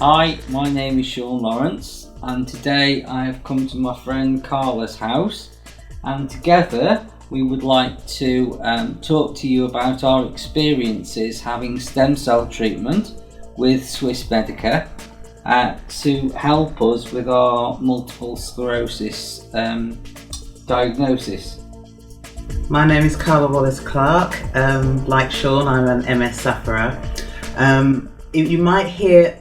Hi, my name is Shaun Lawrence, and today I have come to my friend Carla's house, and together we would like to talk to you about our experiences having stem cell treatment with Swiss Medica to help us with our multiple sclerosis diagnosis. My name is Carla Wallace-Clark. Like Shaun, I'm an MS sufferer. You might hear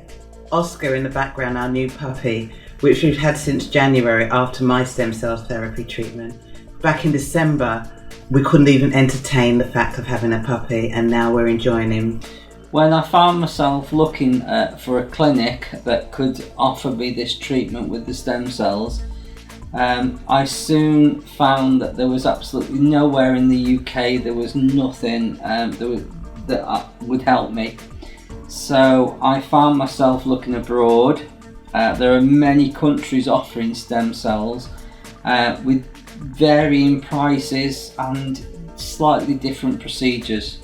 Oscar in the background, our new puppy, which we've had since January after my stem cell therapy treatment. Back in December, we couldn't even entertain the fact of having a puppy, and now we're enjoying him. When I found myself looking for a clinic that could offer me this treatment with the stem cells, I soon found that there was absolutely nowhere in the UK, there was nothing that would help me. So I found myself looking abroad. There are many countries offering stem cells with varying prices and slightly different procedures.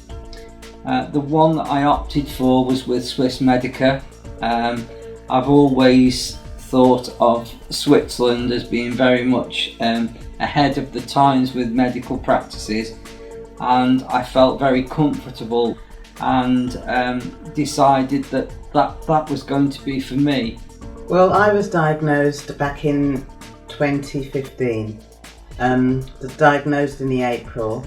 The one that I opted for was with Swiss Medica. I've always thought of Switzerland as being very much ahead of the times with medical practices, and I felt very comfortable and decided that was going to be for me. Well, I was diagnosed back in 2015. Was diagnosed in the April,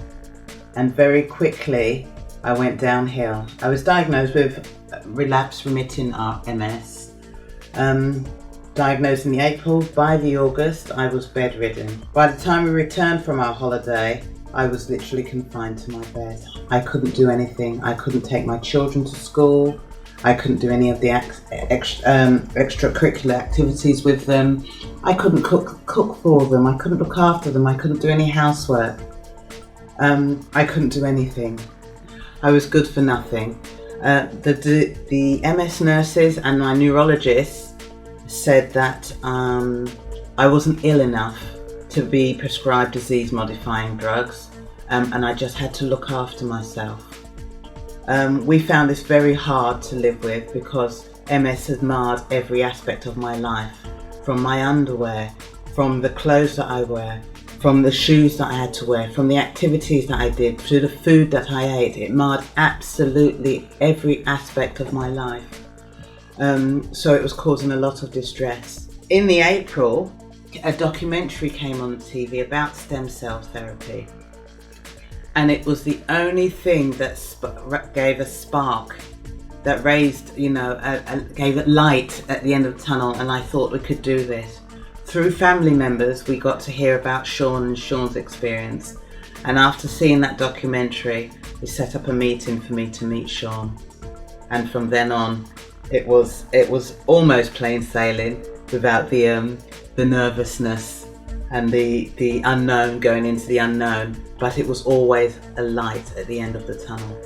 and very quickly I went downhill. I was diagnosed with relapse remitting MS. Diagnosed in the April. By the August, I was bedridden. By the time we returned from our holiday, I was literally confined to my bed. I couldn't do anything. I couldn't take my children to school. I couldn't do any of the extracurricular activities with them. I couldn't cook for them. I couldn't look after them. I couldn't do any housework. I couldn't do anything. I was good for nothing. The MS nurses and my neurologist said that I wasn't ill enough to be prescribed disease-modifying drugs, and I just had to look after myself. We found this very hard to live with because MS has marred every aspect of my life, from my underwear, from the clothes that I wear, from the shoes that I had to wear, from the activities that I did, to the food that I ate. It marred absolutely every aspect of my life. So it was causing a lot of distress. In the April, a documentary came on TV about stem cell therapy, and it was the only thing that gave a spark, that raised, gave it light at the end of the tunnel, and I thought we could do this. Through family members, we got to hear about Shaun and Shaun's experience, and after seeing that documentary, we set up a meeting for me to meet Shaun, and from then on, it was almost plain sailing without the nervousness and the unknown going into the unknown, but it was always a light at the end of the tunnel.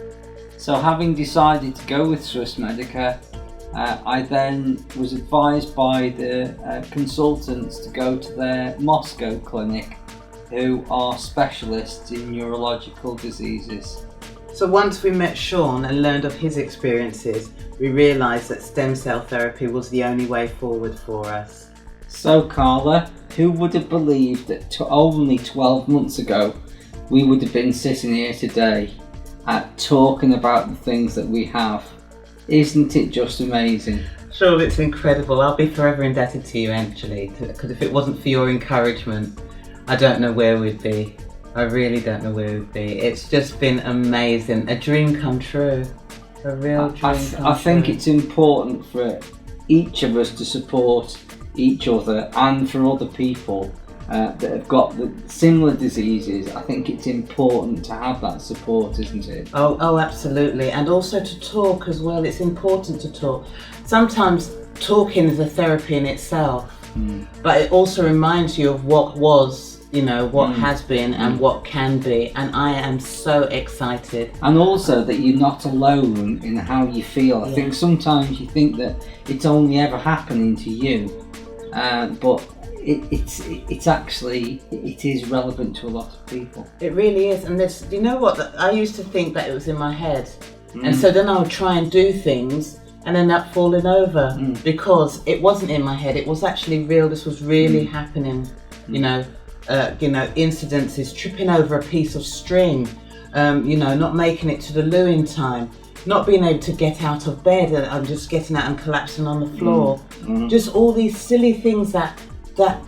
So having decided to go with Swiss Medica, I then was advised by the consultants to go to their Moscow clinic, who are specialists in neurological diseases. So once we met Shaun and learned of his experiences, we realised that stem cell therapy was the only way forward for us. So Carla, who would have believed that only 12 months ago we would have been sitting here today talking about the things that we have? Isn't it just amazing? Sure, it's incredible. I'll be forever indebted to you, actually, because if it wasn't for your encouragement, I don't know where we'd be. I really don't know where we'd be. It's just been amazing. A dream come true. A real dream come true. I think it's important for each of us to support each other, and for other people that have got the similar diseases. I think it's important to have that support, isn't it? Oh, absolutely. And also to talk as well. It's important to talk. Sometimes talking is a therapy in itself, but it also reminds you of what was, what has been and what can be, and I am so excited. And also that you're not alone in how you feel. I think sometimes you think that it's only ever happening to you, but it's actually relevant to a lot of people. It really is. And I used to think that it was in my head, and so then I would try and do things and ended up falling over because it wasn't in my head. It was actually real. This was really happening. You know, incidences, tripping over a piece of string, not making it to the loo in time, not being able to get out of bed and just getting out and collapsing on the floor. Just all these silly things that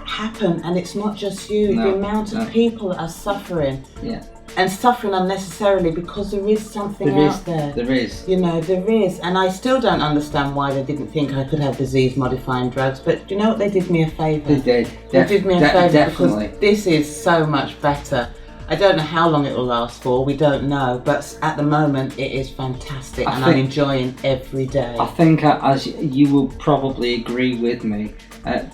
happen, and it's not just you. The amount of people that are suffering. Yeah. And suffering unnecessarily because there is something out there. There is. There is. And I still don't understand why they didn't think I could have disease-modifying drugs. But you know what? They did me a favour. They did. They did me a favour because this is so much better. I don't know how long it will last for. We don't know. But at the moment, it is fantastic. I'm enjoying every day. I think, as you will probably agree with me,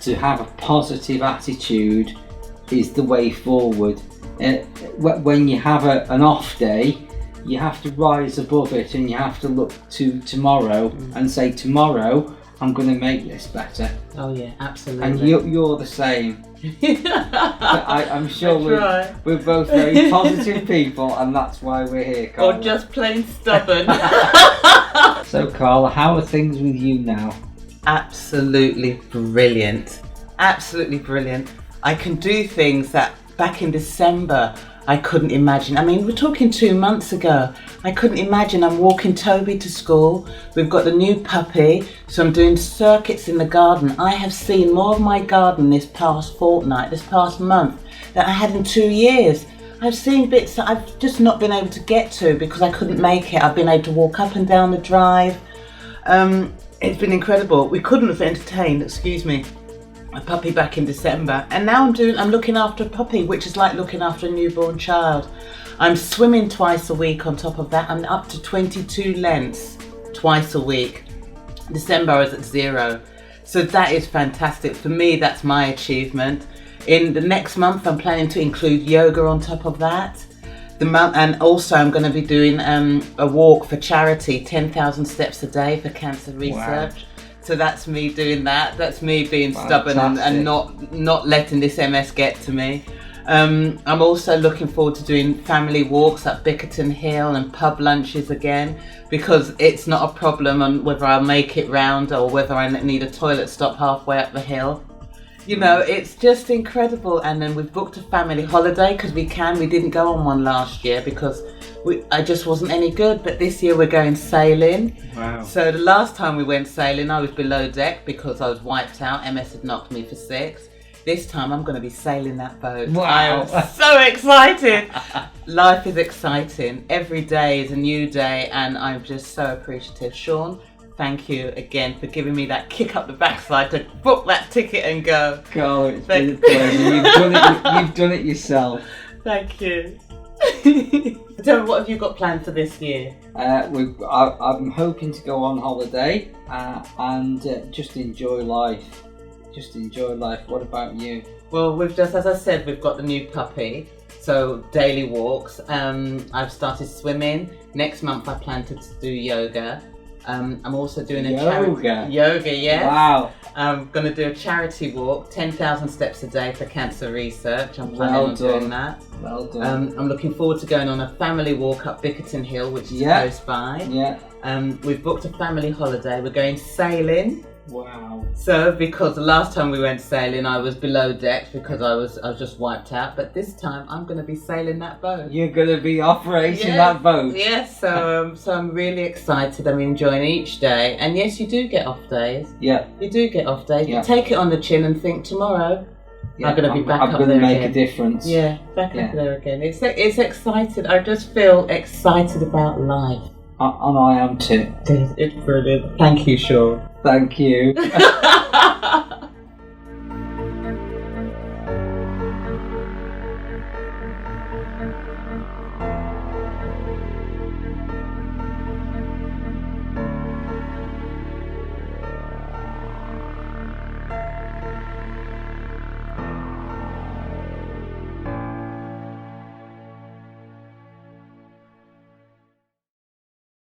to have a positive attitude is the way forward. When you have an off day, you have to rise above it, and you have to look to tomorrow and say, tomorrow I'm going to make this better. Oh yeah, absolutely. And you're the same. I'm sure we're both very positive people, and that's why we're here, Carla. Or just plain stubborn. So Carla, how are things with you now? Absolutely brilliant. Absolutely brilliant. I can do things that back in December I couldn't imagine. I mean, we're talking 2 months ago. I couldn't imagine. I'm walking Toby to school. We've got the new puppy, so I'm doing circuits in the garden. I have seen more of my garden this past fortnight, this past month, than I had in 2 years. I've seen bits that I've just not been able to get to because I couldn't make it. I've been able to walk up and down the drive. It's been incredible. We couldn't have entertained, a puppy back in December, and now I'm looking after a puppy, which is like looking after a newborn child. I'm swimming twice a week. On top of that, I'm up to 22 lengths twice a week. December I was at 0, so that is fantastic for me. That's my achievement. In the next month, I'm planning to include yoga on top of that. And also I'm going to be doing a walk for charity, 10,000 steps a day for cancer research. Wow. So that's me doing that. That's me being stubborn and not letting this MS get to me. I'm also looking forward to doing family walks up Bickerton Hill and pub lunches again, because it's not a problem on whether I'll make it round or whether I need a toilet stop halfway up the hill. It's just incredible. And then we've booked a family holiday because we can. We didn't go on one last year because I just wasn't any good, but this year we're going sailing. Wow. So the last time we went sailing, I was below deck because I was wiped out. MS had knocked me for 6. This time I'm going to be sailing that boat. Wow. I am so excited. Life is exciting. Every day is a new day, and I'm just so appreciative. Shaun, thank you again for giving me that kick up the backside to book that ticket and go. Carla, it's been a pleasure. You've done it yourself. Thank you. Tell me, what have you got planned for this year? I'm hoping to go on holiday and just enjoy life. Just enjoy life. What about you? Well, as I said, we've got the new puppy, so daily walks. I've started swimming. Next month I plan to do yoga. I'm also doing a charity. Yoga, yes. Wow. I'm going to do a charity walk, 10,000 steps a day for cancer research. I'm planning on doing that. Well done. I'm looking forward to going on a family walk up Bickerton Hill, which is close by. Yeah. We've booked a family holiday. We're going sailing. Wow. So, because the last time we went sailing, I was below deck because I was just wiped out. But this time, I'm going to be sailing that boat. You're going to be operating that boat. Yes. So I'm really excited. I'm enjoying each day. And yes, you do get off days. Yeah. You do get off days. Yeah. You take it on the chin and think tomorrow. Yeah, I'm going to be back up there again. I'm going to make a difference. Yeah, back up there again. It's exciting. I just feel excited about life. And I am too. It's brilliant. Thank you, Shaun. Thank you.